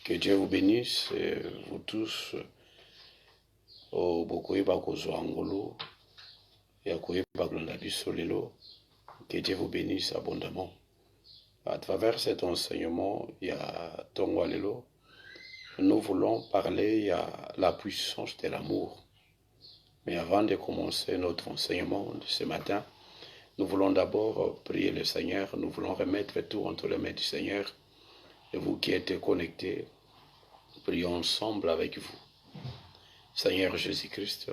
Que Dieu vous bénisse, vous tous, au Bokoiba Kozwangolo, et à Koiba Glondabisolelo. Que Dieu vous bénisse abondamment. À travers cet enseignement, il y a Tongwalelo. Nous voulons parler, il y a la puissance de l'amour. Mais avant de commencer notre enseignement de ce matin, nous voulons d'abord prier le Seigneur. Nous voulons remettre tout entre les mains du Seigneur. Et vous qui êtes connectés, prions ensemble avec vous. Seigneur Jésus-Christ,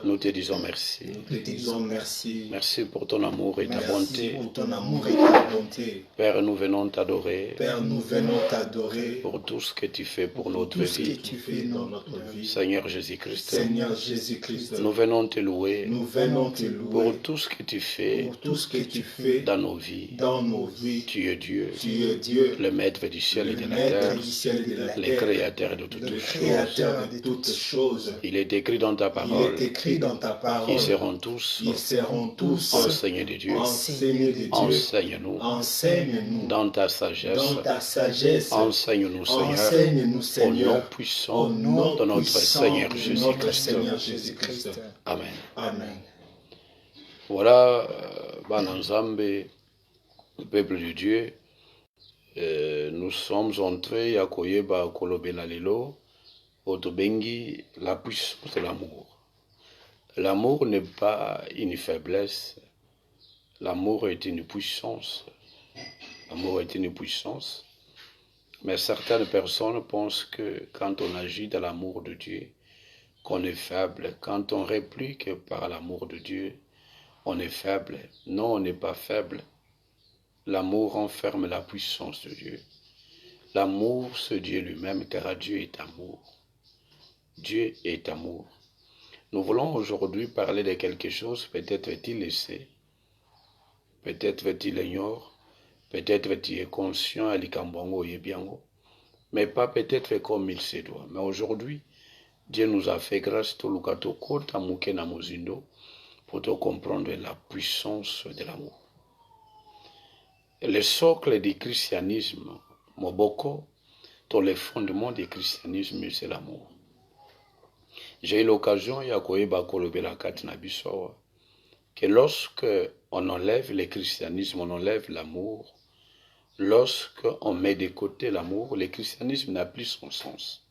nous te disons merci. Nous te disons merci. Merci pour ton amour et ta bonté. Pour ton amour et ta bonté. Père, nous venons t'adorer. Père, nous venons t'adorer. Pour tout ce que tu fais pour notre vie. Tout ce que tu fais dans notre vie. Seigneur Jésus-Christ. Seigneur Jésus-Christ. Nous venons te louer. Nous venons te louer. Pour tout ce que tu fais. Pour tout ce que tu fais dans nos vies. Dans nos vies. Tu es Dieu. Tu es Dieu. Le maître du ciel et de la terre. Le créateur de toutes choses. De toutes choses. Il est écrit dans ta parole. Il est écrit dans ta parole. Ils seront tous enseignés de Dieu. Enseigne-nous. Enseigne-nous. Dans ta sagesse. Dans ta sagesse. Enseigne-nous, Seigneur. Enseigne-nous, Seigneur. Au nom puissant de notre Seigneur Jésus-Christ. Amen. Amen. Voilà, Bananzambe, le peuple de Dieu. Nous sommes entrés à Koyeba Kolobela Lelo. Otobengi, la puissance de l'amour. L'amour n'est pas une faiblesse. L'amour est une puissance. L'amour est une puissance. Mais certaines personnes pensent que quand on agit dans l'amour de Dieu, qu'on est faible. Quand on réplique par l'amour de Dieu, on est faible. Non, on n'est pas faible. L'amour renferme la puissance de Dieu. L'amour, c'est Dieu lui-même, car Dieu est amour. Dieu est amour. Nous voulons aujourd'hui parler de quelque chose, peut-être est-il laissé, peut-être est-il ignore, peut-être est-il conscient à l'ikambongo yebiango, mais pas peut-être comme il se doit. Mais aujourd'hui, Dieu nous a fait grâce tout le kato kota muke na mozindo pour te comprendre la puissance de l'amour. Le socle du christianisme, moboko, tout le fondement du christianisme, c'est l'amour. J'ai eu l'occasion, que lorsque on enlève le christianisme, on enlève l'amour, lorsque on met de côté l'amour, le christianisme n'a plus son sens.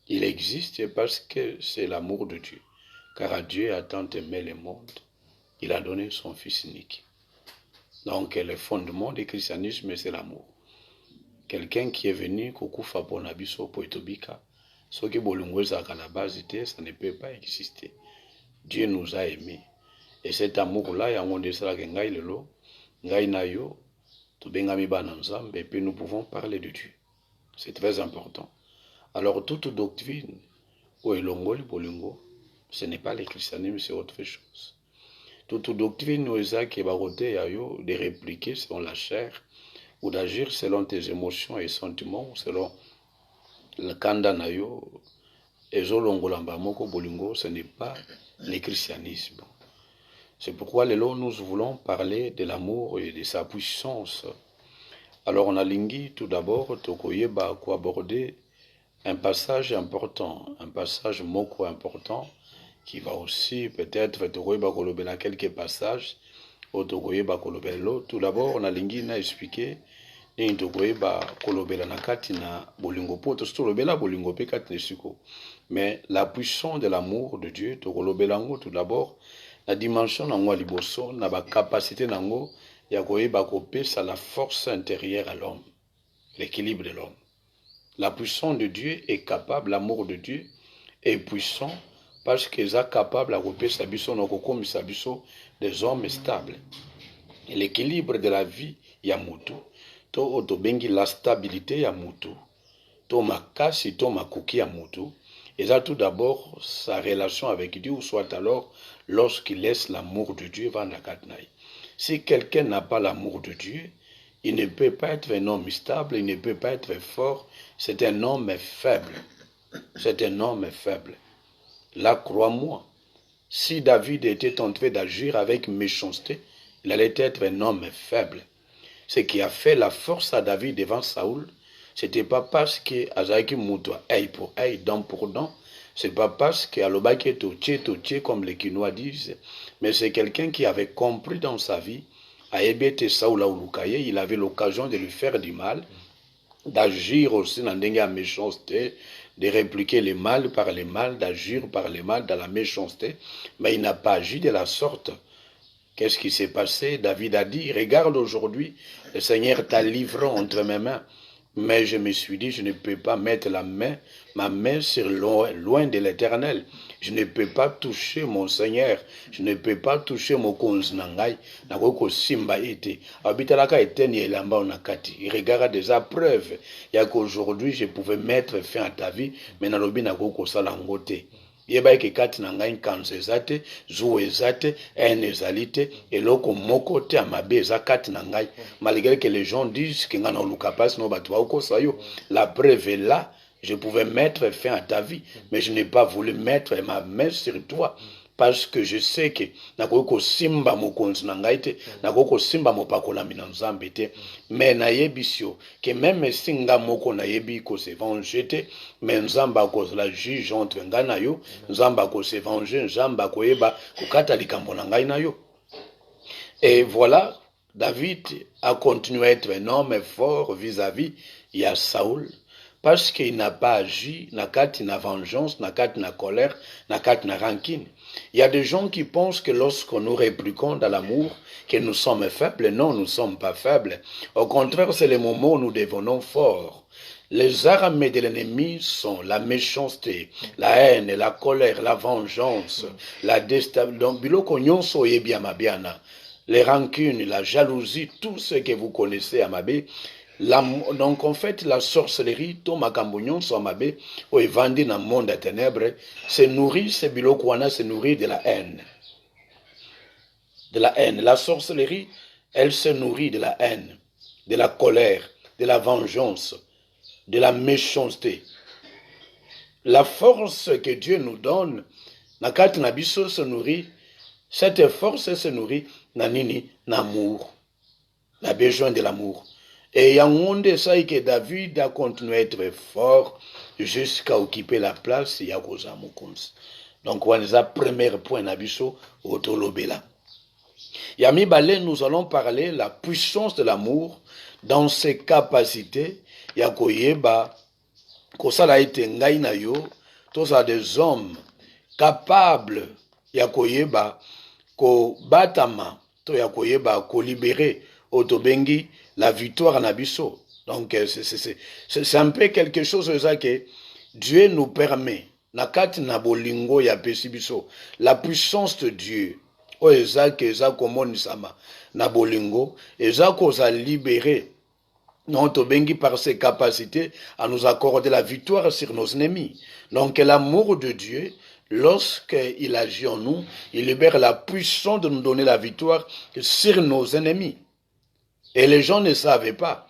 Il existe parce que c'est l'amour de Dieu. Car Dieu a tant aimé le monde, il a donné son Fils unique. Donc le fondement du christianisme, c'est l'amour. Quelqu'un qui est venu, Kokufa Bonabiso Poetobika, ce qui à la base, ça ne peut pas exister. Dieu nous a aimés. Et cet amour-là, et puis nous pouvons parler de Dieu. C'est très important. Alors, toute doctrine, ce n'est pas le christianisme, c'est autre chose. Toute doctrine, de répliquer selon la chair, ou d'agir selon tes émotions et sentiments, selon le kanda nayo, ce n'est pas le christianisme. C'est pourquoi nous voulons parler de l'amour et de sa puissance. Alors on a lingi tout d'abord, tokoyeba ko aborder un passage important, un passage moko important, qui va aussi peut-être tokoyeba kolobela quelques passages, tokoyeba kolobelo. Tout d'abord on a lingi na expliquer mais la puissance de l'amour de Dieu, tout d'abord, la dimension de la capacité de la force intérieure à l'homme, l'équilibre de l'homme. La puissance de Dieu est capable, l'amour de Dieu est puissant parce qu'il est capable de des hommes stables. Et l'équilibre de la vie, Yamutu, la stabilité ya mutu, to makasi to makuki ya mutu, et ça tout d'abord sa relation avec Dieu, ou soit alors lorsqu'il laisse l'amour de Dieu va na katnaï. Si quelqu'un n'a pas l'amour de Dieu, il ne peut pas être un homme stable, il ne peut pas être fort, c'est un homme faible. C'est un homme faible. Là, crois-moi, si David était en train d'agir avec méchanceté, Il allait être un homme faible. Ce qui a fait la force à David devant Saoul, c'était pas parce que Azaki Moutoua, œil pour œil, dent pour dent, c'est pas parce qu'Alobaki est totié, comme les Quinois disent, mais c'est quelqu'un qui avait compris dans sa vie, à Ebete Saoul Aulukaye, il avait l'occasion de lui faire du mal, d'agir aussi dans la méchanceté, de répliquer le mal par le mal, d'agir par le mal dans la méchanceté, mais il n'a pas agi de la sorte. Qu'est-ce qui s'est passé? David a dit, regarde aujourd'hui, le Seigneur t'a livré entre mes mains. Mais je me suis dit, je ne peux pas mettre ma main sur loin de l'Éternel. Je ne peux pas toucher mon Seigneur. Je ne peux pas toucher mon konznangai. Nakoko simba ete. Abitalaka eteni elamba onakati. Il regarde des preuves. Il y a qu'aujourd'hui, je pouvais mettre fin à ta vie, mais nalobi nakoko salangote. Yeba ke kati na ngai nkanzo ezate, zuwa ezate, haine ezalite, eloko moko te amabe eza kati na ngai. Malgré que les gens disent que ngana oluka pasi no batu bakosa yo, la preuve est là, je pouvais mettre fin à ta vie, mais je n'ai pas voulu mettre ma main sur toi. Parce que je sais que nakoko simba mokonzi na ngai te, nakoko simba mopakolami na nzambe te, mais nayebisio que même singa moko nayebi ko se venger te, mais nzamba ko la juge entre ngai na yo, nzamba ko se venger, nzamba ko yeba kokata likambo na ngai na yo. Et voilà, David a continué à être un homme fort vis-à-vis ya Saoul. Parce qu'il n'a pas agi, n'a kati na vengeance, n'a kati na colère, n'a kati na rancune. Il y a des gens qui pensent que lorsque nous répliquons dans l'amour, que nous sommes faibles. Non, nous ne sommes pas faibles. Au contraire, c'est le moment où nous devenons forts. Les armes de l'ennemi sont la méchanceté, la haine, la colère, la vengeance, la déstabilisation, les rancunes, la jalousie, tout ce que vous connaissez à Mabé. Donc en fait la sorcellerie to makambunyon so mabe o evandi na monde à ténèbres se nourrit ce biloko wana se nourrit de la haine. De la haine, la sorcellerie, elle se nourrit de la haine, de la colère, de la vengeance, de la méchanceté. La force que Dieu nous donne, nakati na biso se nourrit, cette force se nourrit na nini, n'amour. La besoin de l'amour. Et il y a un monde que David a continué à être fort jusqu'à occuper la place de Yakoza Mokonzi. Donc, on a le premier point d'Abisso, Otolobela. Yami Balé, nous allons parler de la puissance de l'amour dans ses capacités. Yakoyeba, Kosala ete ngai na yo, tous à des hommes capables, Yakoyeba, ko batama, to Yakoyeba, ko libérer, Otobengi, la victoire en abisso. Donc, c'est un peu quelque chose que Dieu nous permet. Nakati na bolingo ya pesibiso. La puissance de Dieu. O ezak ezak komonisama na bolingo. Ezak osa libéré. Non, Tobengi par ses capacités à nous accorder la victoire sur nos ennemis. Donc, l'amour de Dieu, lorsqu'il agit en nous, il libère la puissance de nous donner la victoire sur nos ennemis. Et les gens ne savaient pas.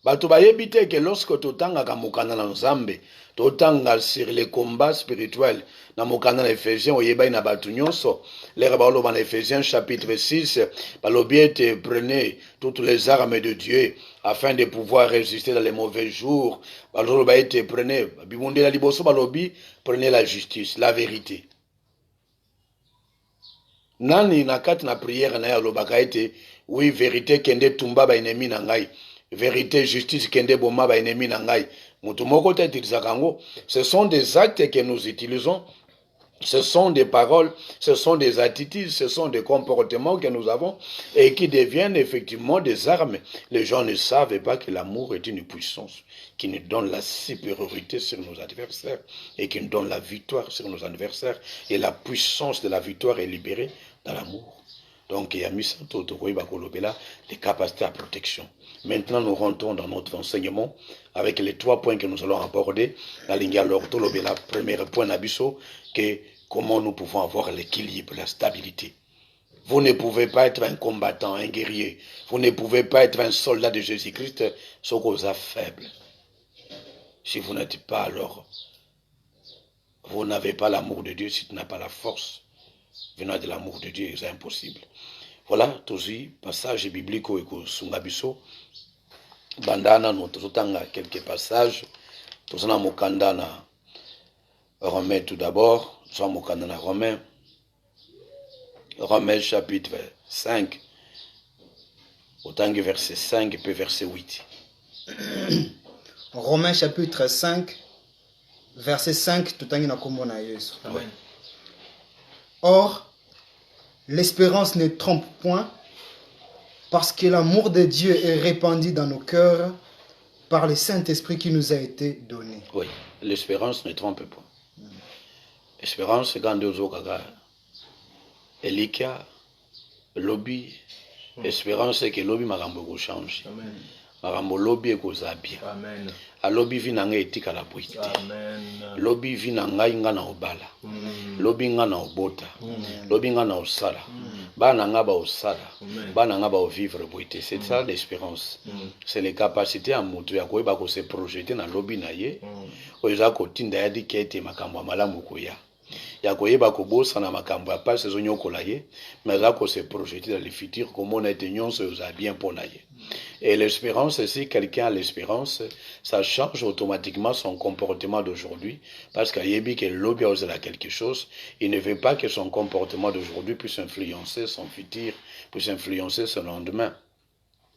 Bato bayebite que lorsque totanga kamukana na nzambe, totanga sur les combats spirituels, na mukana na Ephésiens, oyeba na batu nyonso, les rabalo dans Ephésiens chapitre 6, balobiete prenez toutes les armes de Dieu afin de pouvoir résister dans les mauvais jours. Balobiete prenez, bimunde la liboso balobi, prenez la justice, la vérité. Nani nakati na prière na ya lobaka ete oui, vérité kende tumba ba ennemi na ngai. Vérité, justice kende boma ba ennemi na ngai. Mutumoko te tilisakango. Ce sont des actes que nous utilisons. Ce sont des paroles, ce sont des attitudes, ce sont des comportements que nous avons et qui deviennent effectivement des armes. Les gens ne savent pas que l'amour est une puissance qui nous donne la supériorité sur nos adversaires et qui nous donne la victoire sur nos adversaires. Et la puissance de la victoire est libérée dans l'amour. Donc, il y a mis les capacités à protection. Maintenant, nous rentrons dans notre enseignement avec les 3 points que nous allons aborder. La premier point d'abisso, que comment nous pouvons avoir l'équilibre, la stabilité. Vous ne pouvez pas être un combattant, un guerrier. Vous ne pouvez pas être un soldat de Jésus-Christ, sauf que vous êtes faible. Si vous n'êtes pas, alors, vous n'avez pas l'amour de Dieu. Si tu n'as pas la force venant de l'amour de Dieu, c'est impossible. Voilà, tous passage biblique et sungabiso. Bandana, nous avons quelques passages. Nous avons Mokandana Romain tout d'abord. Nous avons Mokandana Romain. Romain chapitre 5. Autant que verset 5 et puis verset 8. Romains chapitre 5, verset 5, tout en na Yesu. Amen. Or, l'espérance ne trompe point, parce que l'amour de Dieu est répandu dans nos cœurs par le Saint-Esprit qui nous a été donné. Oui, l'espérance ne trompe pas. L'espérance, c'est quand Dieu a Elikia, lobby. Espérance, c'est que lobby m'a change. Amen. Marambo lobby est bien. Amen. A lobby vit nanga etika la boité. Amen. Lobby vit nanga inga na obala. Lobby nga na obota. Lobby nga na osala. Ba nanga ba osala. Ba nanga ba vivre boité. C'est ça l'espérance. C'est les capacités à moto ya koyeba ko se projeter na lobby na ye. Oza ko tinda ya dikete makambo malamu koya. Ya koyeba ko bosa na makambo ya pas saison nyokola ye, mais za ko se projeter dans le futur comme on est nyonso oza bien pour na ye. Et l'espérance, si quelqu'un a l'espérance, ça change automatiquement son comportement d'aujourd'hui. Parce qu'Ayebi, que l'objet a quelque chose, il ne veut pas que son comportement d'aujourd'hui puisse influencer son futur, puisse influencer son lendemain.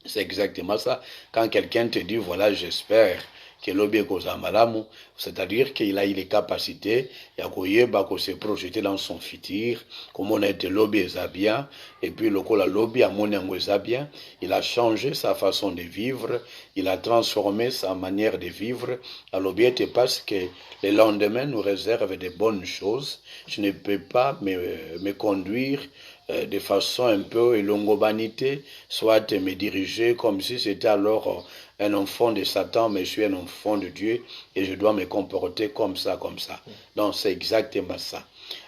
C'est exactement ça. Quand quelqu'un te dit, voilà, j'espère que l'objet cause malamu, c'est-à-dire qu'il a eu les capacités, il a se projeter dans son futur, comme on a été lobby bien, et puis le lobby a mon bien, il a changé sa façon de vivre, il a transformé sa manière de vivre. Alors bien parce que le lendemain nous réserve de bonnes choses, je ne peux pas me conduire de façon un peu longobanité, soit me diriger comme si c'était alors un enfant de Satan, mais je suis un enfant de Dieu et je dois me comporter comme ça, comme ça. Donc c'est exactement ça.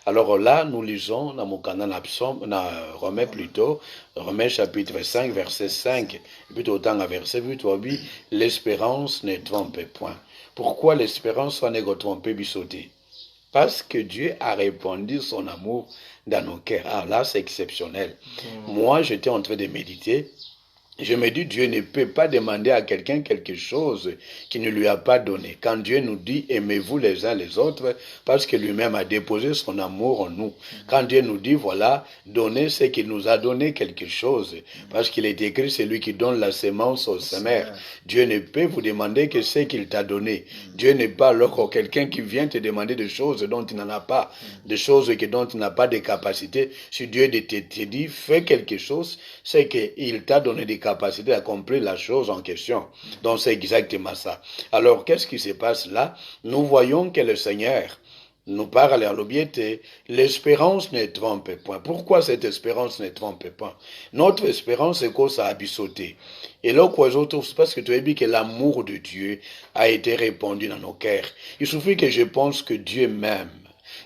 Alors là, nous lisons dans mon canal Romain plutôt, Romain chapitre 5, verset 5, et plutôt autant à verset 8, l'espérance ne trompe point. Pourquoi l'espérance soit ne trompe bisoté? Parce que Dieu a répandu son amour dans nos cœurs. Ah là, c'est exceptionnel. Moi, j'étais en train de méditer. Je me dis, Dieu ne peut pas demander à quelqu'un quelque chose qu'il ne lui a pas donné. Quand Dieu nous dit, aimez-vous les uns les autres, parce que lui-même a déposé son amour en nous. Quand Dieu nous dit, voilà, donnez ce qu'il nous a donné quelque chose, parce qu'il est écrit, c'est lui qui donne la sémence au semeur. Dieu ne peut vous demander que ce qu'il t'a donné. Dieu n'est pas alors quelqu'un qui vient te demander des choses dont il n'en a pas, des choses dont il n'a pas de capacité. Si Dieu te dit, fais quelque chose, c'est qu'il t'a donné des capacité d'accomplir la chose en question. Donc c'est exactement ça. Alors qu'est-ce qui se passe là? Nous voyons que le Seigneur nous parle à l'objet, l'espérance ne trompe point. Pourquoi cette espérance ne trompe pas? Notre espérance est qu'on ça a bisauté. Et là, c'est parce que tu as dit que l'amour de Dieu a été répandu dans nos cœurs. Il suffit que je pense que Dieu m'aime.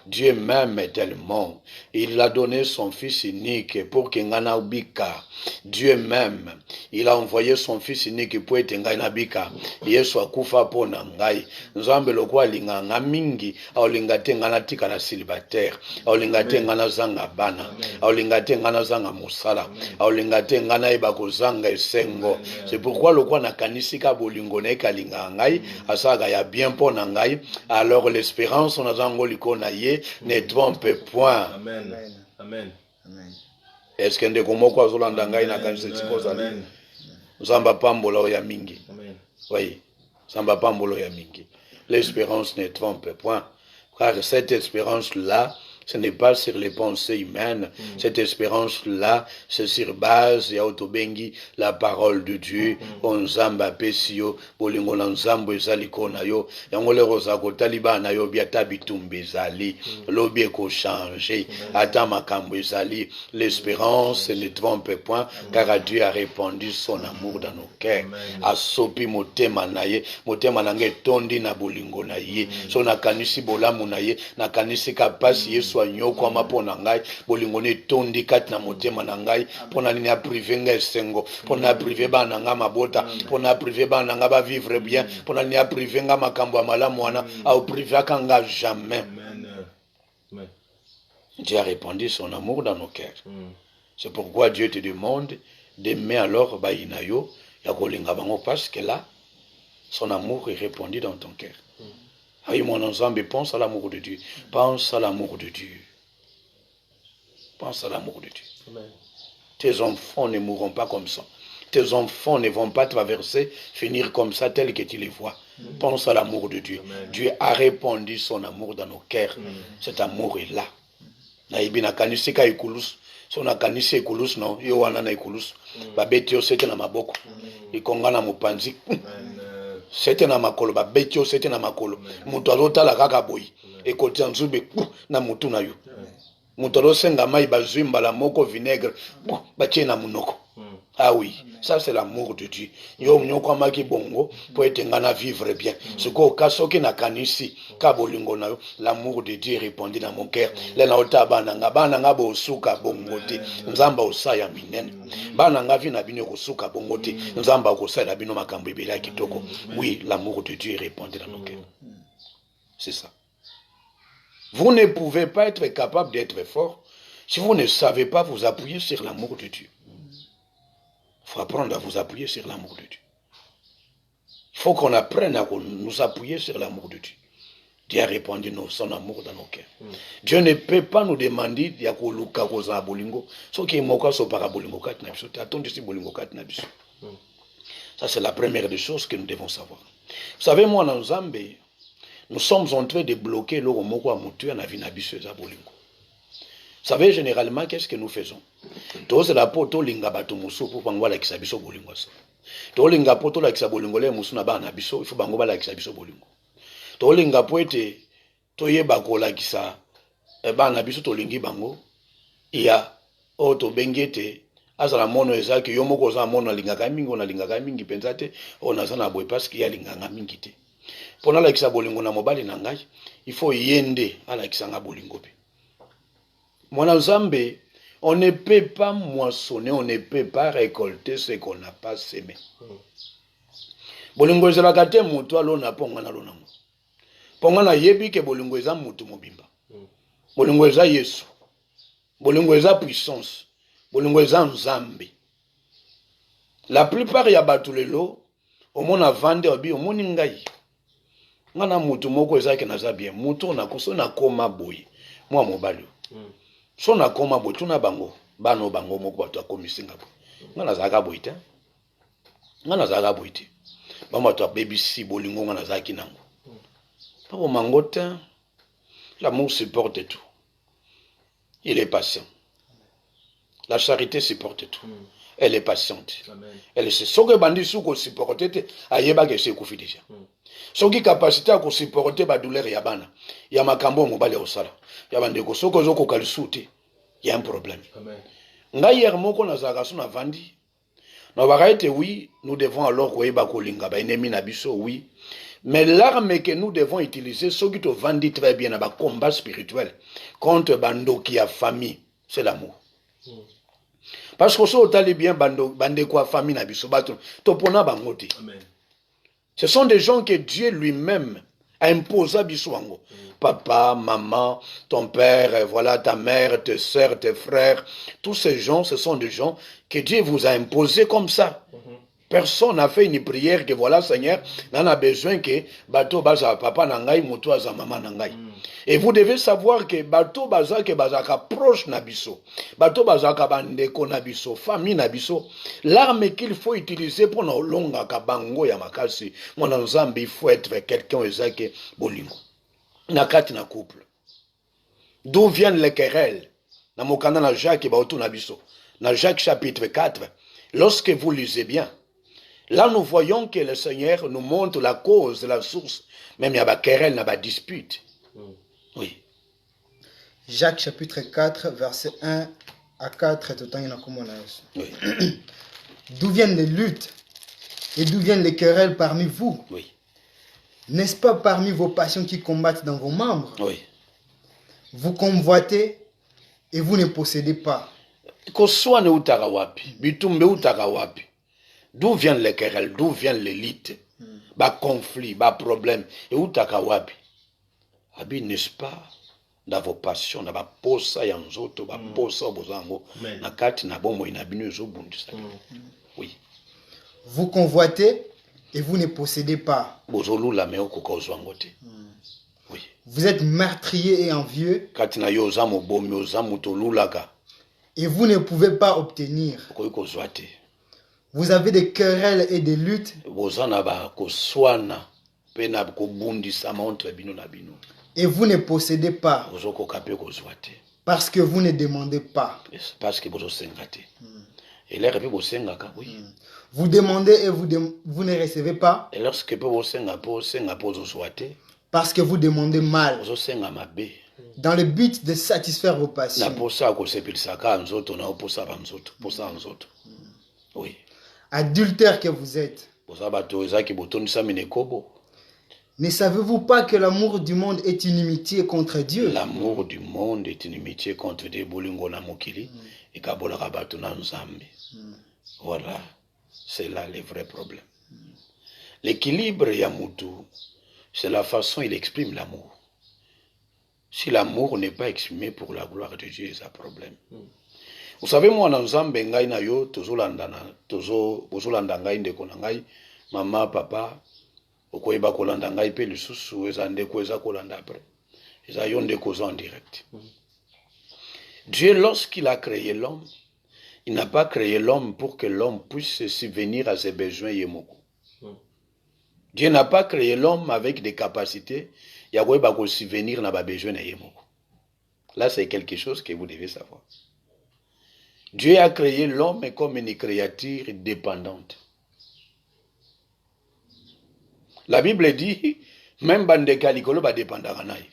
Dieu m'aime tellement. Il a donné son Fils unique pour qu'il bika. Dieu m'aime. Il a envoyé son Fils unique pour être bika. Yesu akufa pour nangai. Nzambe lokwa linganga mingi. Au lingate ngana tika na célibataire. Au lingate ngana zanga bana. Au lingate ngana zanga musala. Au lingate ngana ibako zanga esengo. C'est pourquoi lokwa na kanisika bolingo na ekalingangai. Asaga ya bien pour nangai. Alors l'espérance on a zango likona ye. Ne trompe point. Amen. Amen. Amen. Est-ce que ndeko kwa zolanda ngai na kanisa tikoza ni? Zamba pambolo ya mingi. Amen. Oui. Zamba pambolo ya mingi. L'espérance ne trompe point. Car cette espérance-là, ce n'est pas sur les pensées humaines. Cette espérance-là, c'est sur base ya autobengi la parole de Dieu. Onzamba pesio, bolingo na nzambo ezali kona yo. Yango le roza ko taliba na yo biata bitumbe ezali. Lobi eko changer. Ata makambo ezali. L'espérance ne trompe point, car Dieu a répandu son amour dans nos cœurs. Asopi motema na ye, motema na nge tondi na bolingo na ye. So na kanisi bolamu na ye, na kanisi kapasi yesu nyoko mapona ngai bolingo ne tondi kati na motema na ngai pona nini a privé ngai sengo pona privé bana nga mabota pona privé bana nga ba vivre bien pona nini a privé nga makambo ya malamu wana au privé kanga jamais. Dieu a répandu son amour dans nos cœurs. C'est pourquoi Dieu te demande d'aimer alors Baïnayo, Yakolingabango, parce que là, son amour est répandu dans ton cœur. Aïe, mon ensemble, pense à l'amour de Dieu. Pense à l'amour de Dieu. Pense à l'amour de Dieu. Amen. Tes enfants ne mourront pas comme ça. Tes enfants ne vont pas traverser, finir comme ça, tel que tu les vois. Pense à l'amour de Dieu. Amen. Dieu a répandu son amour dans nos cœurs. Cet amour est là. Naibina kanisi ka ikulus. So na kanisi ikulus no, yo wana na ikulus. Babeti yo sete na maboko. Ikonga na mupanzi. Sete na makolo, babeti yo sete na makolo. Mutu azotala kaka boyi. Ekoti nzube na mutu na yo. Mutu azosenga mai bazwi mbala moko vinaigre. Batie na munoko. Ah oui, ça c'est l'amour de Dieu. Yo mnyoko amaki bongo pour être ngana vivre bien. Ce qu'au cas soki na kanisi ka bolingo na yo, l'amour de Dieu répondit dans mon cœur. Le na otaba bana nga bo suka bongo te. Nzamba osaya minene. Bana nga vi na bino ko suka bongo te. Nzamba ko sala bino makambo ebela kitoko. Oui, l'amour de Dieu répondit dans nos cœurs. C'est ça. Vous ne pouvez pas être capable d'être fort si vous ne savez pas vous appuyer sur l'amour de Dieu. Il faut apprendre à vous appuyer sur l'amour de Dieu. Il faut qu'on apprenne à nous appuyer sur l'amour de Dieu. Dieu a répandu son amour dans nos cœurs. Dieu ne peut pas nous demander de koluka koza bolingo. Ce qui est moka so para bolingo kat na biso. Attendez si bolingo kat na biso. Ça c'est la première des choses que nous devons savoir. Vous savez, moi dans Zambé, nous sommes en train de bloquer le moko amutu na vie na biso za bolingo. Vous savez, généralement, qu'est-ce que nous faisons? Tous la poto linga bato musu pour bango la kisabiso bolingo ça. To linga poto la kisabolingo le musu na ba na biso, il faut bango ba la kisabiso bolingo. To linga poete to yeba ko la kisa ba na biso to lingi bango iya o to bengete azala mono ezaki yo moko za mono linga ka mingi ona linga ka mingi penzate ona sana boy parce qu'il y a linga nga mingi te. Pona la kisabolingo na mobali na ngai, il faut yende ala kisanga bolingo pe. Mon Zambé, on ne peut pas moissonner, on ne peut pas récolter ce qu'on n'a pas semé. Bolingo ezala kate mutu alona ponga na lona. Ponga na yebi ke bolingo eza mutu mobimba. Bolingo eza Yesu. Bolingo eza puissance. Bolingo eza Nzambe. La plupart ya batu lelo omona vande obi omoni ngai. Ngana mutu moko eza ke naza bien. Mutu na koso na koma boye. Moi mobali. So na koma boy tuna bango bano bango moko bato akomisi ngabo ngana zaka boite ngana zaka boite bamba to baby si bolingo ngana zaki nango papa mangota l'amour supporte tout, il est patient, la charité supporte tout, elle est patiente. Amen. Elle sait ce que bandi sou ko supporter ayeba ke se kufi déjà soki capacité à ko supporter ba douleur ya bana ya makambo mobali osala ya bandeko soko zoko kalisuti il y a un problème. Amen. Ngai yer moko na zaka suna vandi na bakaite oui, nous devons alors koyeba kolinga ba ennemi na biso oui, mais l'arme que nous devons utiliser soki to vandi très bien na ba combat spirituel contre bando qui a famille, c'est l'amour. Parce que so tali bien bande kwa famille na biso bato to pona bangote. Amen. Ce sont des gens que Dieu lui-même a imposé à Biswango. Papa, maman, ton père, voilà ta mère, tes soeurs, tes frères. Tous ces gens, ce sont des gens que Dieu vous a imposés comme ça. Personne n'a fait une prière que voilà, Seigneur, n'en a besoin que bateau baza papa nangai, moto aza maman nangai. Et vous devez savoir que bateau baza que bazaka proche nabiso, bateau bazaka bandeko nabiso, famille nabiso, l'arme qu'il faut utiliser pour nos longa kabango ya makasi, mon Nzambe, il faut être quelqu'un ezake bolingo. Nakati na couple. D'où viennent les querelles? Na mokana na Jacques baoto nabiso. Na Jacques chapitre 4, lorsque vous lisez bien, là, nous voyons que le Seigneur nous montre la cause, la source. Même il y a des querelles, il y a des disputes. Oui. Jacques chapitre 4, verset 1 à 4. Oui. D'où viennent les luttes et d'où viennent les querelles parmi vous? Oui. N'est-ce pas parmi vos passions qui combattent dans vos membres? Oui. Vous convoitez et vous ne possédez pas. D'où viennent les querelles, d'où viennent les luttes, bas conflits, bas problèmes, et où takawabi? Abi, n'est-ce pas, dans vos passions, na ba posa ya nzoto, ba posa bozango, na kati na bomoi na bino ezobundisa. Oui. Vous convoitez et vous ne possédez pas. Bozolula me okokozwa ngote. Oui. Vous êtes meurtrier et envieux. Kati na yo za mobomi oza moto lulaka. Et vous ne pouvez pas obtenir. Okoki kozwa te. Vous avez des querelles et des luttes. Boza na ba koswana pe na kobundisa entre bino na bino. Et vous ne possédez pas. Ozokoka pe kozwa te. Parce que vous ne demandez pas. Parce que bozosenga te. Et l'air pe bosengaka, oui. Vous demandez et vous ne recevez pas. Et lorsque pe bosenga bozozwa te. Parce que vous demandez mal. Bozosenga mabe. Dans le but de satisfaire vos passions. Na posa kosepilisaka nzoto na oposa ba nzoto, posa nzoto. Oui. Adultère que vous êtes. Boza bato ezaki botondisa minekobo. Ne savez-vous pas que l'amour du monde est inimitié contre Dieu? L'amour du monde est inimitié contre Dieu. Bolingo na mokili et kabolaka bato na nzambe. Voilà, c'est là le vrai problème. L'équilibre ya mutu, c'est la façon il exprime l'amour. Si l'amour n'est pas exprimé pour la gloire de Dieu, c'est un problème. Vous savez, moi, dans Nzambe ngai na yo, tozolanda ngai ndeko na ngai, mama, papa, okoyeba kolanda ngai pe lisusu eza ndeko eza kolanda après. Eza yo ndeko en direct. Dieu, lorsqu'il a créé l'homme, il n'a pas créé l'homme pour que l'homme puisse subvenir à ses besoins yemoko. Dieu n'a pas créé l'homme avec des capacités, il y a subvenir na ba besoin na yemoko. Là, c'est quelque chose que vous devez savoir. Dieu a créé l'homme comme une créature dépendante. La Bible dit, même bandeka likolo ba dépendara naï.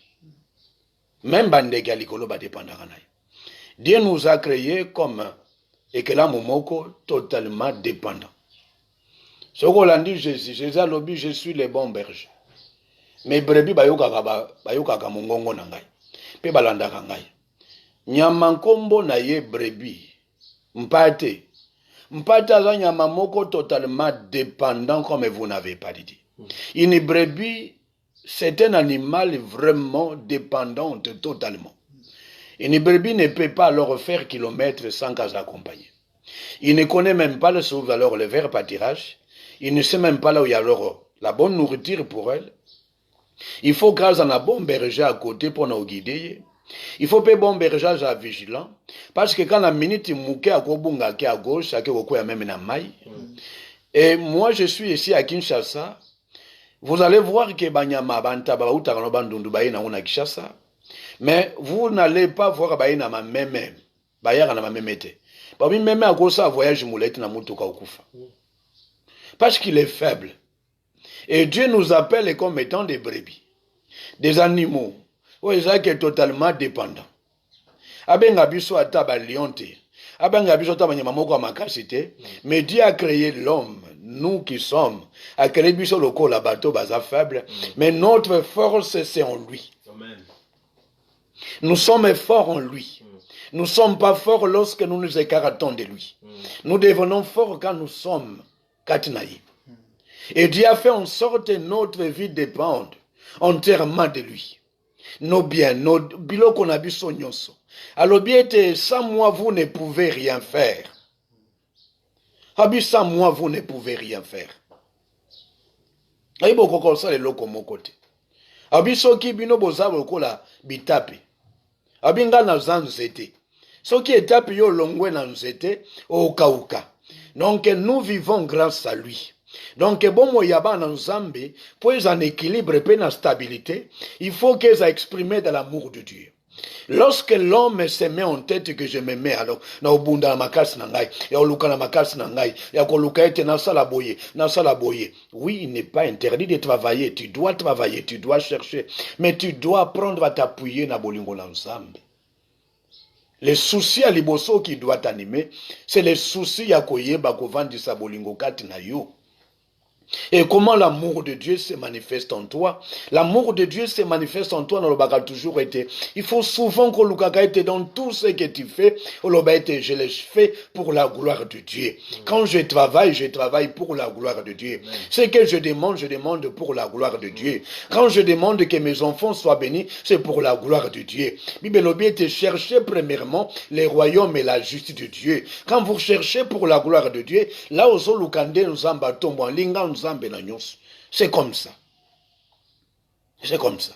Même bandeka likolo ba dépendara naï. Dieu nous a créés comme et que là momoko totalement dépendant. Ce qu'on a dit Jésus a lobby, je suis le bon berger. Mais brebis bayokaka mongongo na ngai. Pe balandaka ngai. Nyama nkombo na ye brebis. Mpate. Mpate aza nyama moko totalement dépendant comme vous n'avez pas dit. Une brebis, c'est un animal vraiment dépendant totalement. Une brebis ne peut pas alors faire kilomètres sans qu'elle accompagne. Il ne connaît même pas le sauve alors le vert pâturage. Il ne sait même pas là où il y a alors la bonne nourriture pour elle. Il faut grâce à un bon berger à côté pour nous guider. Il faut pas bon berger à vigilant. Parce que quand la minute mouké à Kobunga qui à gauche, à Koko même na maille. Et moi je suis ici à Kinshasa. Vous allez voir que Banyama Bantaba ou Taranobandu Baïna on a Kinshasa. Mais vous n'allez pas voir Baïna ma même. Bayara na ma même été. Parmi même à cause ça voyage moulette na mutuka okufa. Parce qu'il est faible. Et Dieu nous appelle comme étant des brebis, des animaux. Oui, ça qui est totalement dépendant. Abenga biso ataba lionte. Abenga biso ataba nyamamoko makasite. Mais Dieu a créé l'homme, nous qui sommes, a créé biso loko la bateau baza faible. Mais notre force c'est en lui. Amen. Nous sommes forts en lui. Nous ne sommes pas forts lorsque nous nous écartons de lui. Nous devenons forts quand nous sommes katinaï. Et Dieu a fait en sorte que notre vie dépende entièrement de lui. Nos biens, nos biloko qu'on a bu son nyonso. Alors bien sans moi vous ne pouvez rien faire. Abi sans moi vous ne pouvez rien faire. Aïe boko comme ça les loko mon côté. Abi soki bino boza boko la bitape. Abi nga na zanzete. Soki etape yo longwe na nzete o kauka. Donc nous vivons grâce à lui. Donc, bon, moi, yaba dans Zambé, pour un équilibre et une stabilité, il faut qu'ils aient exprimé de l'amour de Dieu. Lorsque l'homme se met en tête que je me mets, alors, na obunda na makasi na ngai, ya oluka na makasi na ngai, ya koluka ete na sala boye. Oui, il n'est pas interdit de travailler, tu dois chercher, mais tu dois apprendre à t'appuyer na bolingo na Nzambe. Les soucis à liboso qui doit t'animer, c'est les soucis ya koyeba kovandi sa bolingo kati na yo. Et comment l'amour de Dieu se manifeste en toi? L'amour de Dieu se manifeste en toi dans le bagage toujours été. Il faut souvent que le été dans tout ce que tu fais. Je le fais pour la gloire de Dieu. Quand je travaille pour la gloire de Dieu. Ce que je demande pour la gloire de Dieu. Quand je demande que mes enfants soient bénis, c'est pour la gloire de Dieu. Bible te cherchez premièrement les royaumes et la justice de Dieu. Quand vous cherchez pour la gloire de Dieu, là où nous en battons, c'est comme ça. C'est comme ça.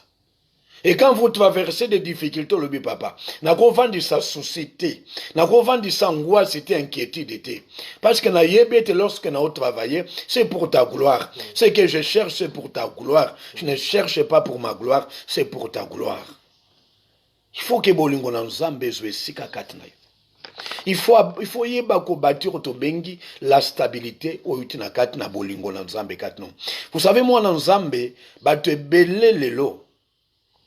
Et quand vous traversez des difficultés, le papa, n'a pas vendu sa société, n'a pas vendu sa angoisse, c'était inquiétude. Parce que lorsque nous avons travaillé, c'est pour ta gloire. Ce que je cherche, c'est pour ta gloire. Je ne cherche pas pour ma gloire, c'est pour ta gloire. Il faut que bolingo na nzambe zwe sika katnayo. Il faut yeba ko bâtir to bengi la stabilité au utina kat na bolingo na nzambe katno. Vous savez moi na nzambe ba te belé lelo.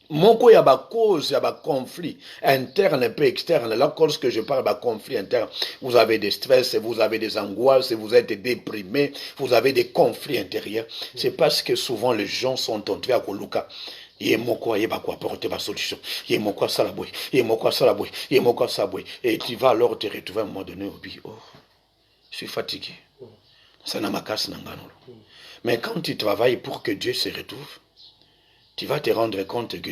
Moko ya ba cause ya ba conflit interne et externe. Là lorsque je parle de conflit interne, vous avez des stress, vous avez des angoisses, vous êtes déprimé, vous avez des conflits intérieurs. C'est parce que souvent les gens sont entrés à koluka. Et tu vas alors te retrouver à un moment donné au but. Oh, je suis fatigué. Ça n'a ma casse. Mais quand tu travailles pour que Dieu se retrouve, tu vas te rendre compte que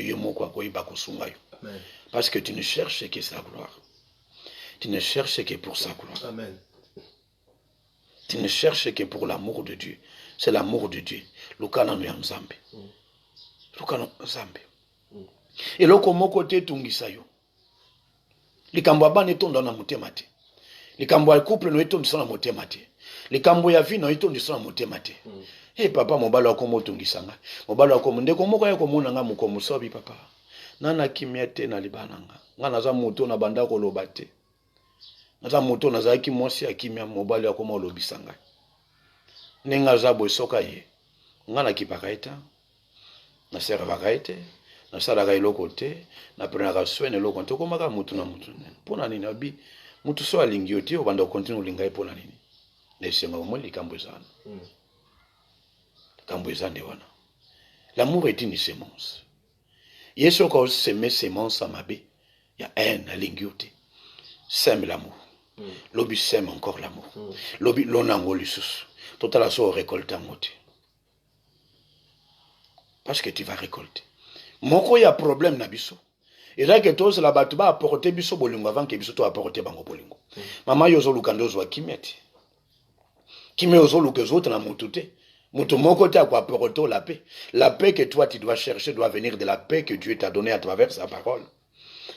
parce que tu ne cherches que sa gloire. Tu ne cherches que pour sa gloire. Amen. Tu ne cherches que pour l'amour de Dieu. C'est l'amour de Dieu. Lukana no Nzambe. Lukana Nzambe. Et loko moko te tungisa yo. Likambo abane tondo na motema te. Likambo ya couple no etondo na motema te. Likambo ya vie no etondo na motema te. Eh papa mobalo akomo tungisanga. Mobalo akomo ndeko moko ya komona nga mukomo sobi papa. Nana kimia te na libananga. Nga naza moto na banda ko loba te. Naza moto naza ki mwasi akimia mobalo akomo lobisanga. Nenga za bosoka ye. Nga na kipaka eta. Na sera bakaite. Na sala ga iloko te. Na prena ga swene loko te komaka mutu na mutu. Pona nini abi mutu so alingi yo te obanda continue lingai pona nini. Nesenga mo likambo ezana. L'amour est une sémence. Yesu ko seme sémence amabe. Ya haine alingiote. Sème l'amour. Lobi sème encore l'amour. Lobi lonango lisusu. Totala so récolte amote. Parce que tu vas récolter. Moko ya problème na biso. Et là que tous la batuba apporter biso bolingo avant que biso to apporter bango bolingo. Mama yozo lukando zo kimeti. Kime ozo lukezo na mutute. La paix. La paix que toi tu dois chercher doit venir de la paix que Dieu t'a donnée à travers sa parole.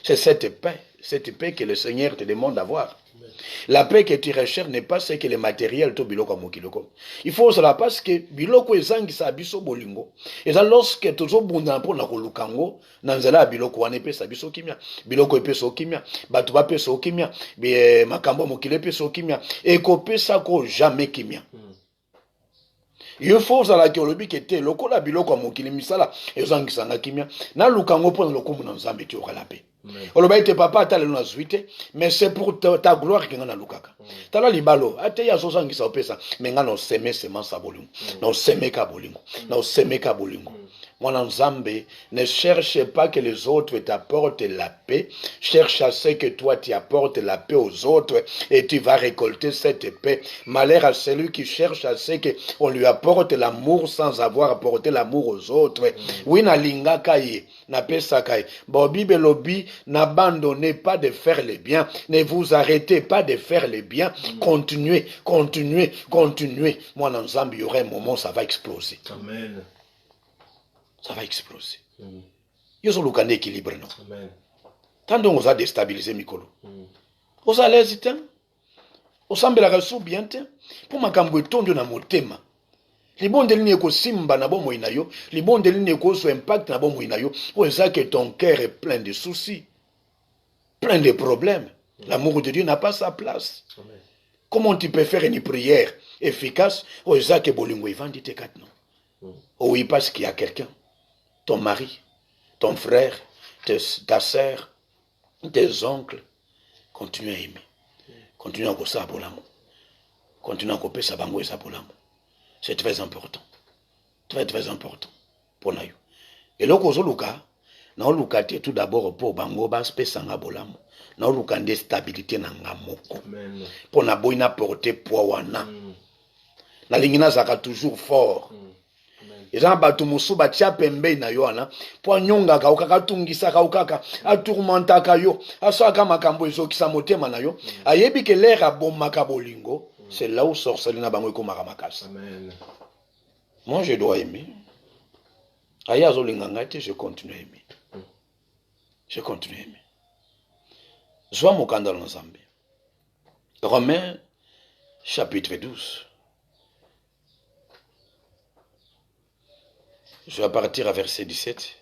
C'est cette paix que le Seigneur te demande d'avoir. La paix que tu recherches n'est pas ce que les matériels to biloko mokiloko. Il faut cela parce que biloko ezangi sa biso bolingo. Et ça lorsque tozo bunda pour na kolukango, nanzela biloko wane pe sa biso kimia. Biloko pe so kimia, batu ba pe so kimia, be makambo mokile pe so kimia, et ko pe sa ko jamais kimia. Il faut ça la théologie qui était lokola biloko mokili misala ezangisanga kimia na lukango pona lokumu na nzambe ti okala pe. Oloba ite papa atale na zuite mais c'est pour ta gloire que ngana lukaka. Tala libalo ate ya zozangisa opesa menga no seme semence bolingo. No seme ka bolingo. No seme ka bolingo. Mon Nzambe, ne cherche pas que les autres t'apportent la paix. Cherche à ce que toi tu apportes la paix aux autres et tu vas récolter cette paix. Malheur à celui qui cherche à ce qu'on lui apporte l'amour sans avoir apporté l'amour aux autres. Oui, na linga kaye, na pesa kaye. Bon, Bible lobi, n'abandonnez pas de faire le bien. Ne vous arrêtez pas de faire le bien. Continuez, continuez, continuez. Mon Nzambe, il y aura un moment, ça va exploser. Amen. Ça va exploser. Yo sont le équilibre, non? Amen. Tant qu'on vous a déstabilisé, Mikolo. Vous allez hésiter. Vous semblez la raison bien. Pour ma camboton de na motema. Les bons de ligne ko simba na bon moinayo. Les bons de ligne ko so impact na bon moinayo. Pour ça que ton cœur est plein de soucis. Plein de problèmes. L'amour de Dieu n'a pas sa place. Amen. Comment tu peux faire une prière efficace? Pour ça que bolingo y vend te kat non. Oui, parce qu'il y a quelqu'un. Ton mari, ton frère, ta sœur, tes oncles, continue à aimer. Continue à gosser pour l'amour. Continue à couper sa bango et sa pour l'amour. C'est très important. Très, très important. Pour nous. Et là, nous avons tout d'abord pour bango baspe sanga bolamo. Nous avons des stabilité na ngamoko. Pour na boina porter poids wana. Na lingina zaka toujours fort. Eza batu musu batia pembe na yo ana po nyonga ka okaka tungisa ka okaka atourmenta ka yo asaka makambo ezokisa motema na yo ayebi ke l'air abomaka bolingo c'est là où sorcelina bango ekomaka makasi. Amen. Moi je dois aimer. Aya zolinga ngati je continue à aimer. Je continue à aimer. Zwa mokanda na Nzambe. Romains chapitre 12. Je vais partir à verset 17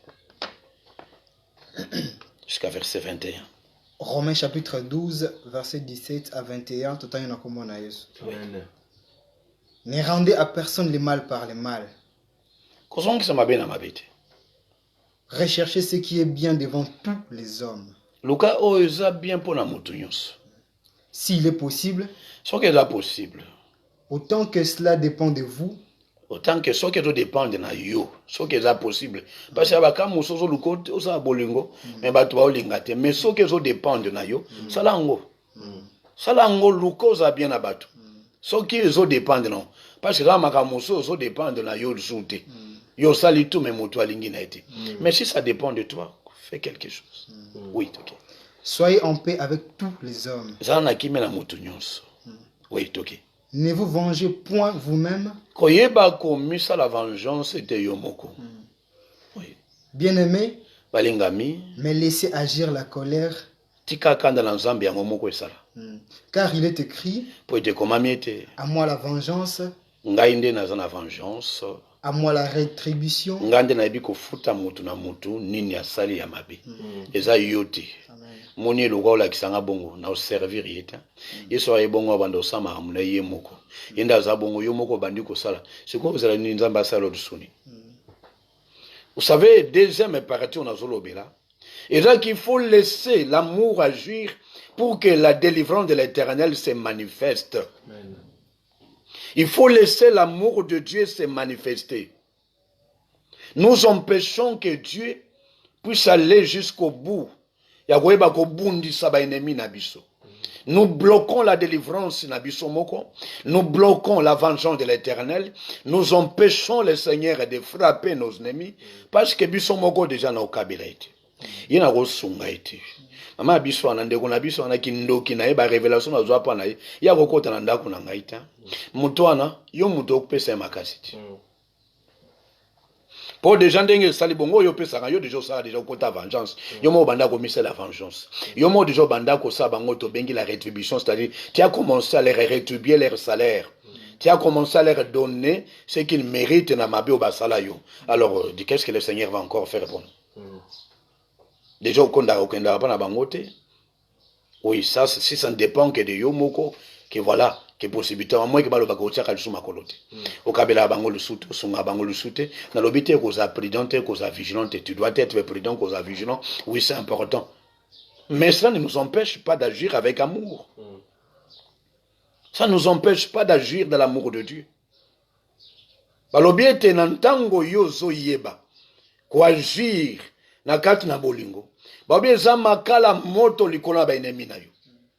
jusqu'à verset 21. Romains chapitre 12, verset 17 à 21. Tout en comme Amen. Ne rendez à personne le mal par le mal. Recherchez ce qui est bien devant tous les hommes. S'il est possible, autant que cela dépend de vous, autant que ce qui dépend de yo, ce qui est possible. Parce que baka musozo lukote osa bolingo, mais batu ba olingate, mais ce qui dépend de yo, salango. Salango lukoza bien abatu. Ce qui dépend de non. Parce que maka musozo dépend de yo soute. Yo sali tout mais moto alingi na été. Mais si ça dépend de toi, fais quelque chose. Oui, OK. Soyez en paix avec tous les hommes. Ça na kimela moto nyonso. Oui, OK. Ne vous vengez point vous-même. Koyeba komisa la vengeance était yomoko. Oui. Bien-aimé, balingami, mais laissez agir la colère. Tika kanda na Nzambe ya momoko esala. Car il est écrit, à moi la vengeance, ngai nde naza na vengeance, à moi la rétribution. Ngai nde nayebi kofuta mutu na mutu nini asali ya mabe. Eza yote. Moni lokwa olakisanga bongo na servir yeta. Yeso aye bongo abanda osama amuna ye moko. Yenda za bongo yo moko bandi kosala. C'est quoi vous allez ni Nzambe asala lusuni. Vous savez, deuxième partie on a zolobela. Et là qu'il faut laisser l'amour agir pour que la délivrance de l'Éternel se manifeste. Amen. Il faut laisser l'amour de Dieu se manifester. Nous empêchons que Dieu puisse aller jusqu'au bout. Nous bloquons la délivrance nous bloquons la vengeance de l'Éternel. Nous empêchons le Seigneur de frapper nos ennemis parce que bisomoko déjà na okabilaite. Yena go sunga ite. Mama biso anandeko na biso na kindoki na eba révélation na zwa pa na ya go kota na ndako na ngaita. Mutu ana yo mutu okupesa makasiti. Pour des gens qui sali bongo yo pesa yo déjà ça déjà kota vengeance. Yo mo banda ko misa la vengeance. Yo mo déjà banda ko sa bango to bengi la rétribution, c'est-à-dire tu as commencé à leur rétribuer leur salaire. Tu as commencé à leur donner ce qu'ils méritent na mabe au basala yo. Alors qu'est-ce que le Seigneur va encore faire pour nous? Déjà, oui, ça, si ça ne dépend que de Yomoko, que voilà, que possibilité, à moins que Balo Bagotia Kalsuma Kolote. Au Kabela Bango le soute, Sunga Bango le soute, dans l'obité cause prudente, cause vigilante, tu dois être prudent, cause vigilant, oui, c'est important. Mais ça ne nous empêche pas d'agir avec amour. Ça ne nous empêche pas d'agir dans l'amour de Dieu. Balobiete Nantango Yozo Yeba, quoi agir, Nakati na bolingo.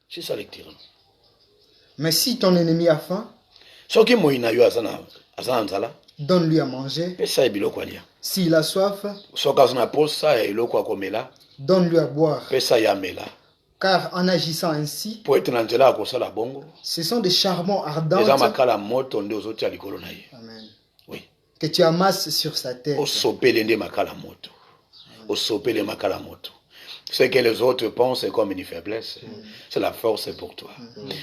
C'est ça lecture. Mais si ton ennemi a faim, donne-lui à manger. S'il a soif, donne-lui à boire. Car en agissant ainsi, ce sont des charbons ardents. Amen. Oui. Que tu amasses sur sa tête. Ce que les autres pensent c'est comme une faiblesse, c'est la force pour toi.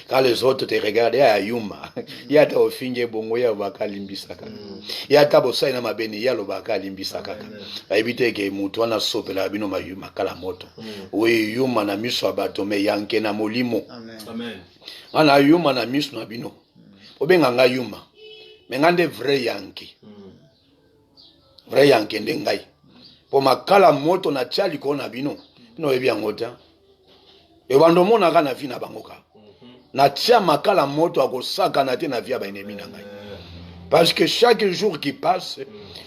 Quand les autres te regardent, il y a Yuma, il y a ta ofinge bongo ya baka limbisaka, il y a ta bossa ina mabeni ya lo baka limbisaka. Éviter que mutu na sope la bino mayuma kala moto. Oui Yuma na miso abato me yanke na molimo. Amen. Ana Yuma na miso na bino. Obenga nga Yuma, me ngande vrai yanke. Vrai yanke ndengai. Po makala moto na chali kona bino. No ebi angota. E bando mona kana vina bangoka. Na tia makala moto akosaka na te na via ba enemi na ngai. Parce que chaque jour qui passe,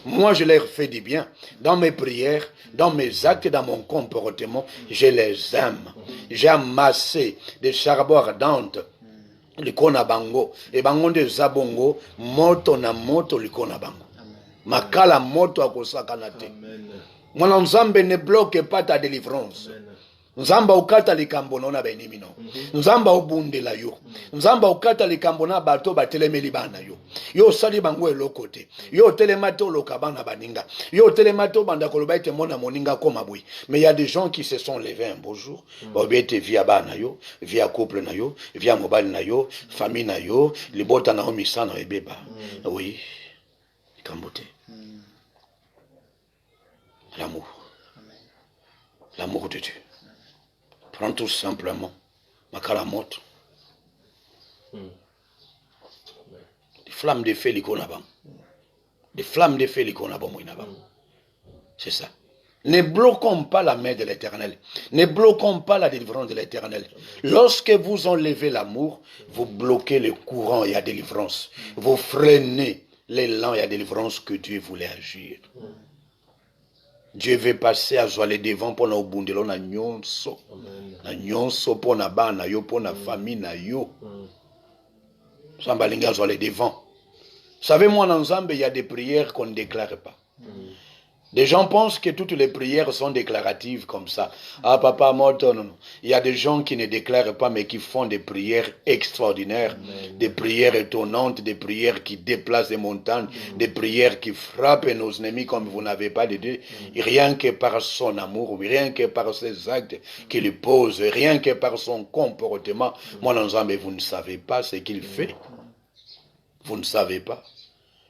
moi je leur fais du bien. Dans mes prières, dans mes actes, dans mon comportement, je les aime. J'ai amassé des charbons ardentes. Likona bango. Et bango de zabongo, moto na moto likona bango. Makala moto akosaka na te. Mwana Nzambe ne bloque pas ta délivrance. Nzamba ukata likambo na benimi no. Nzamba ubundela yo. Nzamba ukata likambo na bato batelemeli bana yo. Yo sali bango eloko te. Yo telemato lokabana baninga. Yo telemato banda koloba ete mona moninga koma bui. Mais il y a des gens qui se sont levés un beau jour. Obete via bana yo, via couple na yo, via mobile na yo, famille na yo, libota na omisana ebeba. Oui. Kambote. L'amour. L'amour de Dieu. Prends tout simplement Makalamoto. Des flammes de feu l'ikonabam. Des flammes de feu l'ikonabam. C'est ça. Ne bloquons pas la main de l'Éternel. Ne bloquons pas la délivrance de l'Éternel. Lorsque vous enlevez l'amour, vous bloquez le courant et la délivrance. Vous freinez l'élan et la délivrance que Dieu voulait agir. Dieu veut passer à zoaler devant pour nous bundelo na nyonso. Na nyonso pour na bana yo pour na famille na yo. Sambalinga zoaler devant. Vous savez, moi dans Nzambe, il y a des prières qu'on ne déclare pas. Des gens pensent que toutes les prières sont déclaratives comme ça. Ah papa, moi, non, non. Il y a des gens qui ne déclarent pas mais qui font des prières extraordinaires, des prières étonnantes, des prières qui déplacent les montagnes, des prières qui frappent nos ennemis comme vous n'avez pas d'idée. Rien que par son amour, rien que par ses actes qu'il pose, rien que par son comportement. Moi, mais vous ne savez pas ce qu'il fait. Vous ne savez pas.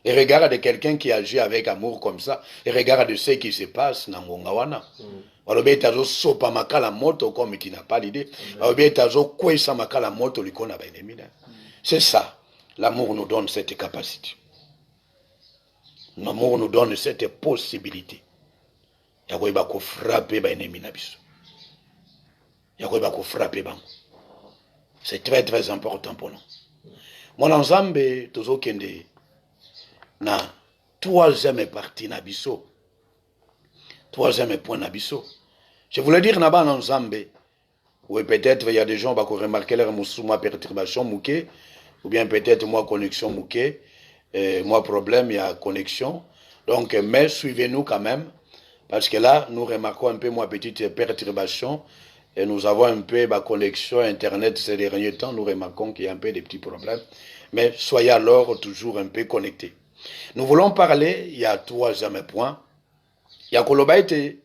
Et regarde quelqu'un qui agit avec amour comme ça. Et regarde ce qui se passe dans Ngongawana. Sopa makala moto comme tu n'as pas l'idée. C'est ça. L'amour nous donne cette capacité. L'amour nous donne cette possibilité. Yakoyeba ko frapper ba ennemi na biso. Yakoyeba ko frapper bango. C'est très très important pour nous. Mon Nzambe tozo kende na troisième partie nabiso. Troisième point nabiso. Je voulais dire naba na Nzambe. Oui, peut-être il y a des gens qui vont remarquer leur ma perturbation mouké, ou bien peut-être moi connexion mouké, moi problème il y a connexion. Donc mais suivez-nous quand même parce que là nous remarquons un peu moi petite perturbation et nous avons un peu ma connexion internet ces derniers temps, nous remarquons qu'il y a un peu des petits problèmes, mais soyez alors toujours un peu connectés. Nous voulons parler, il y a troisième point, il y a Kolobaïte,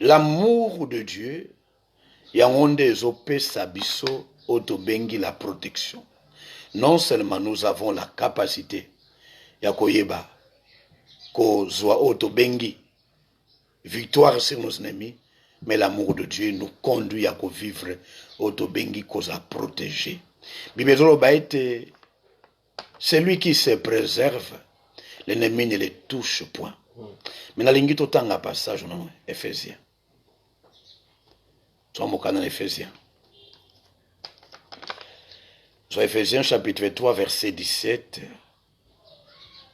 l'amour de Dieu, il y a onde ezopé sabiso otobengi la protection. Non seulement nous avons la capacité, il y a koyeba, kozwa otobengi, victoire sur nos ennemis, mais l'amour de Dieu nous conduit à vivre otobengi koza protégé. Bibezolo baïte, celui qui se préserve, l'ennemi ne le touche point. Mais na lingi totanga passage non Éphésiens. Sommes au canon Éphésiens. Sur Éphésiens chapitre 3 verset 17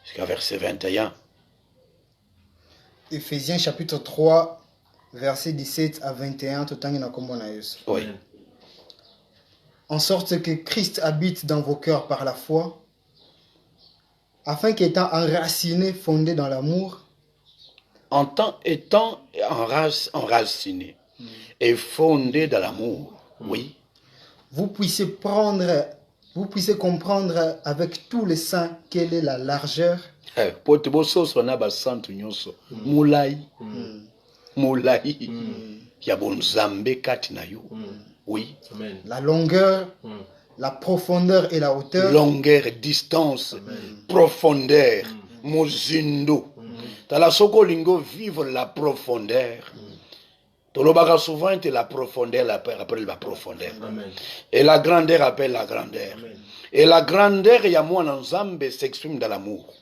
jusqu'à verset 21. Éphésiens chapitre 3 verset 17 à 21 totanga na kombo na Yesu. Oui. En sorte que Christ habite dans vos cœurs par la foi, afin qu'étant enraciné, fondé dans l'amour, étant enraciné et fondé dans l'amour, oui, vous puissiez comprendre avec tous les saints quelle est la largeur, oui, la longueur, la profondeur et la hauteur. Longueur, distance, profondeur, mozindo. Tala soko lingo vivre la profondeur. Tolobaka souvent que la profondeur appelle la profondeur. Et la grandeur appelle la grandeur. Et la grandeur, il y a moi Nzambe s'exprime dans l'amour.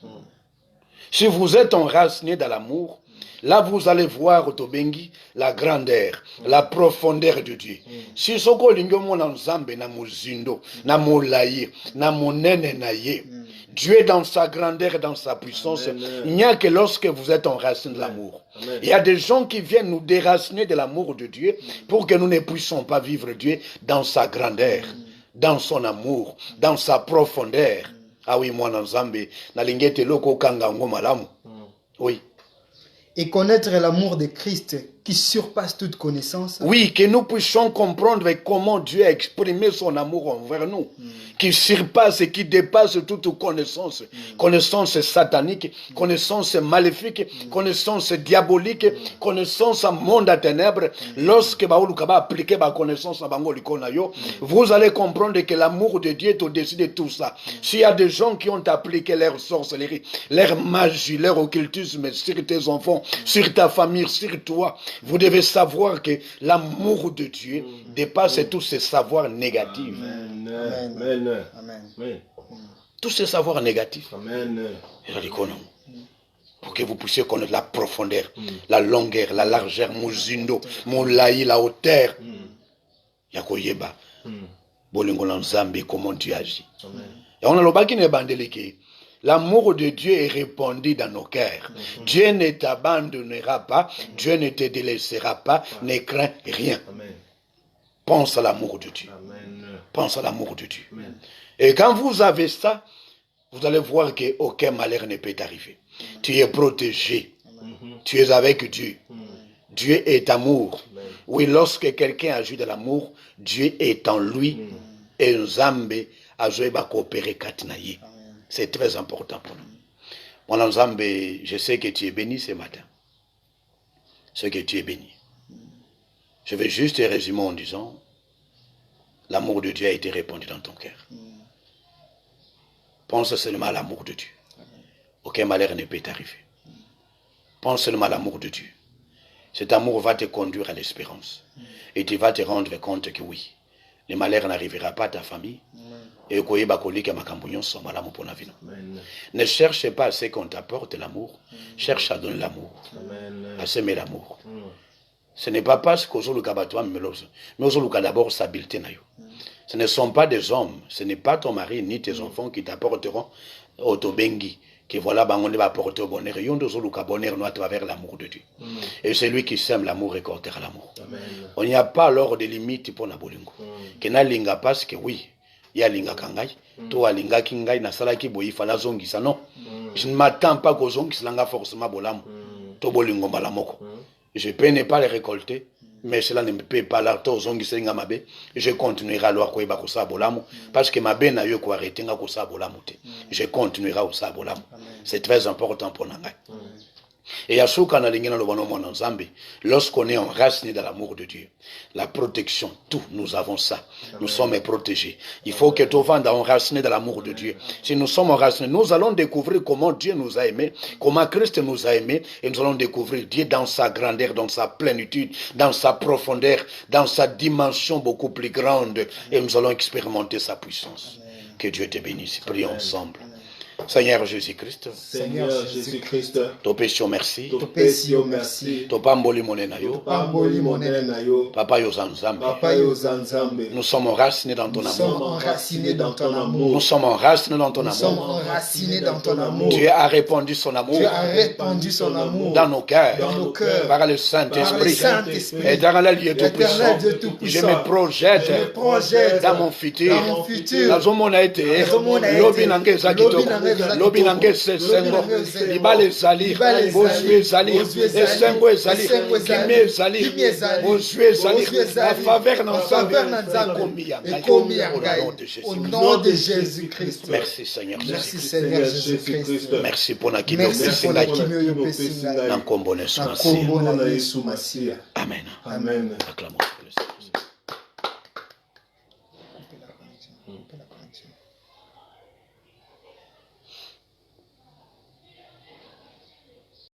Si vous êtes enraciné dans l'amour, Là, vous allez voir Otobengi, la grandeur, la profondeur de Dieu. Si soko lingo mona nzambe na muzindo, na molayi, na monene na ye. Dieu dans sa grandeur, dans sa puissance, il n'y a que lorsque vous êtes enraciné de l'amour. Il y a des gens qui viennent nous déraciner de l'amour de Dieu pour que nous ne puissions pas vivre Dieu dans sa grandeur, dans son amour, dans sa profondeur. Ah oui, moi, Nzambe, na lingete loko kanga ngomalamu. Oui. Et connaître l'amour de Christ qui surpasse toute connaissance. Oui, que nous puissions comprendre comment Dieu a exprimé son amour envers nous, qui surpasse et qui dépasse toute connaissance, connaissance satanique, connaissance maléfique, connaissance diabolique, connaissance monde à ténèbres. Lorsque vous appliquez la connaissance à Bangolikonayo, vous allez comprendre que l'amour de Dieu est au-dessus de tout ça. S'il y a des gens qui ont appliqué leur sorcellerie, leur magie, leur occultisme sur tes enfants, sur ta famille, sur toi, vous devez savoir que l'amour de Dieu dépasse tous ces savoirs négatifs. Amen. Amen. Tous ces savoirs négatifs. Amen. Pour que vous puissiez connaître la profondeur, la longueur, la largeur, Muzindo, Moulaï, la hauteur. Yakoyeba. Bolingo Nzambe, comment Dieu agit. Et on a le baki ne bandeleke. L'amour de Dieu est répandu dans nos cœurs. Dieu ne t'abandonnera pas, Dieu ne te délaissera pas, ne crains rien. Pense à l'amour de Dieu. Pense à l'amour de Dieu. Et quand vous avez ça, vous allez voir qu'aucun malheur ne peut t'arriver. Tu es protégé. Tu es avec Dieu. Dieu est amour. Oui, lorsque quelqu'un agit de l'amour, Dieu est en lui. Et Nzambe a joué à coopérer Katinaye. C'est très important pour nous. Mon Nzambe, je sais que tu es béni ce matin. Ce que tu es béni. Je vais juste te résumer en disant, l'amour de Dieu a été répandu dans ton cœur. Pense seulement à l'amour de Dieu. Aucun malheur ne peut t'arriver. Pense seulement à l'amour de Dieu. Cet amour va te conduire à l'espérance. Et tu vas te rendre compte que oui, le malheur n'arrivera pas à ta famille. Et ne cherche pas à ce qu'on t'apporte l'amour. Cherche à donner l'amour. À semer l'amour. Ce n'est pas parce qu'aux autres mais aux autres d'abord s'habileté. Ce ne sont pas des hommes, ce n'est pas ton mari ni tes enfants qui t'apporteront au Tobengi. Que voilà, on va apporter au bonheur. Ils ont bonheur à travers l'amour de Dieu. Et celui qui sème l'amour récoltera l'amour. On n'y a pas alors de limite pour Nabolingo. Que na linga parce que oui, il y a linga kangai. Toi linga kingai na salaki boyi fala zongi ça non. Je ne m'attends pas qu'aux zongi slanga forcément bolam. To bolingo malamoko. Je peux ne pas les récolter. Mais cela ne peut pas l'arrêter. Je continuerai à leur koyeba kosa bolamu parce que ma bena yo ko arrêter nga kosa bolamu te. Je continuerai au sa bolamu. C'est très important pour nous. Et à ce qu'on a l'ingénieur le bonhomme en Zambie, lorsqu'on est enraciné dans l'amour de Dieu, la protection, tout, nous avons ça. Nous sommes protégés. Il faut que tout vende enraciné dans l'amour de Dieu. Si nous sommes enracinés, nous allons découvrir comment Dieu nous a aimés, comment Christ nous a aimés, et nous allons découvrir Dieu dans sa grandeur, dans sa plénitude, dans sa profondeur, dans sa dimension beaucoup plus grande, et nous allons expérimenter sa puissance. Que Dieu te bénisse. Prions ensemble. Seigneur Jésus-Christ, Seigneur Jésus-Christ, Topesio merci, Topesio merci, Topamboli monena yo, Topamboli monena yo, Papa yo zanzambe, Papa yo zanzambe. Nous sommes enracinés dans ton Nous amour. sommes enracinés dans ton amour. Nous sommes enracinés dans ton Nous sommes amour. enracinés dans ton amour. Dieu a répandu son amour Tu as répandu son amour dans nos cœurs, dans nos cœurs, par le par le Saint-Esprit. Saint-Esprit. Et dans le lieu L'éternel Dieu tout-puissant, tout-puissant. je me projette Je me projette dans mon futur. dans mon futur. La zone a été, Nazomona ete, lobi nange zakito, lobi nange zakito, lobi nange sesengo, lobi nange sesengo, libale zali, libale bozue zali, zali, bozue zali, esengo ezali, esengo ezali, kimie zali, kimie zali, bozue zali, bozue zali, la faveur la faveur n'ensemble, n'ensemble, ekomi ya ngai, ekomi ya au ngai, nom de Jésus. au nom de Jésus-Christ. Merci Seigneur Merci Jésus. Seigneur Jésus-Christ. Merci pour la kimi Merci pour la opesingai, kimio yo pesingai. na nkombo na Yesu Na Masihi. nkombo na Yesu Yesu Masihi. Amen. Amen. Acclamons.